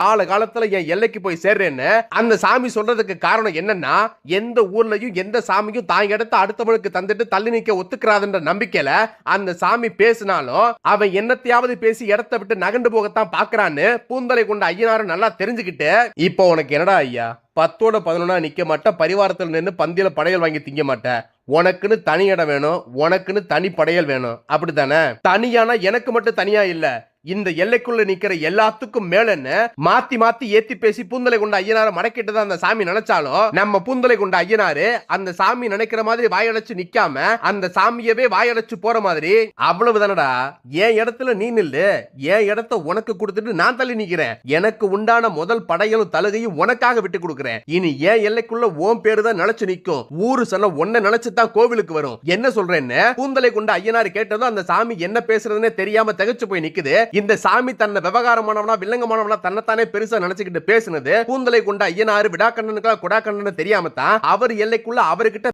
கால காலத்துல என் எல்லைக்கு போய் சேர்றேன்னு அந்த சாமி சொல்றதுக்கு காரணம் என்னன்னா, எந்த ஊர்லயும் எந்த சாமியும் தான் இடத்த அடுத்தவனுக்கு தந்துட்டு தள்ளி நிக்க ஒத்துக்கிறாதுன்ற நம்பிக்கையில அந்த சாமி பேசினாலும் அவன் என்னத்தையாவது பேசி இடத்தை விட்டு நகண்டு போகத்தான் பாக்குறான்னு பூந்தலை கொண்ட ஐயனாரும் நல்லா தெரிஞ்சுக்கிட்டு, இப்போ உனக்கு என்னடா ஐயா 10ஓட 11 நிக்க மாட்ட, பரிவாரத்தில் நின்று பந்தியில படையல் வாங்கி திங்க மாட்ட, உனக்குன்னு தனி இடம் வேணும், உனக்குன்னு தனி படையல் வேணும், அப்படித்தானே? தனியானா எனக்கு மட்டும் தனியா இல்ல, இந்த எல்லைக்குள்ள நிக்கிற எல்லாத்துக்கும் மேலன்னு மாத்தி மாத்தி ஏத்தி பேசி பூந்தலை கொண்ட ஐயனார மடக்கிட்டு தான் அந்த சாமி நினைச்சாலும், நம்ம பூந்தலை கொண்ட ஐயனாரு அந்த சாமி நினைக்கிற மாதிரி வாயடைச்சு நிக்காம அந்த சாமியவே வாயடைச்சு போற மாதிரி அவ்வளவுதானடா. என் இடத்துல நீ நில்லு, என் இடத்த உனக்கு கொடுத்துட்டு நான் தள்ளி நிக்கிறேன். எனக்கு உண்டான முதல் படையலும் தலுகையும் உனக்காக விட்டு கொடுக்கிறேன். இனி என் எல்லைக்குள்ள ஓம் பேரு தான் நினைச்சு நிக்கும். ஊரு சொன்ன ஒன்ன நினைச்சுதான் கோவிலுக்கு வரும். என்ன சொல்றேன்னு பூந்தலை கொண்ட ஐயனார் கேட்டதும் அந்த சாமி என்ன பேசுறதுன்னு தெரியாம திகைச்சு போய் நிக்குது. இந்த சாமி தன்னை விவகாரமானவனா வில்லங்கமானவனா தன்னைத்தானே பெருசா நினைச்சுக்கிட்டு பேசுனது பூந்தலை கொண்ட ஐயனாரு விடாக்கண்ணனுக்கா குடாக்கண்ணனு தெரியாம தான் அவர் எல்லைக்குள்ள அவர்கிட்ட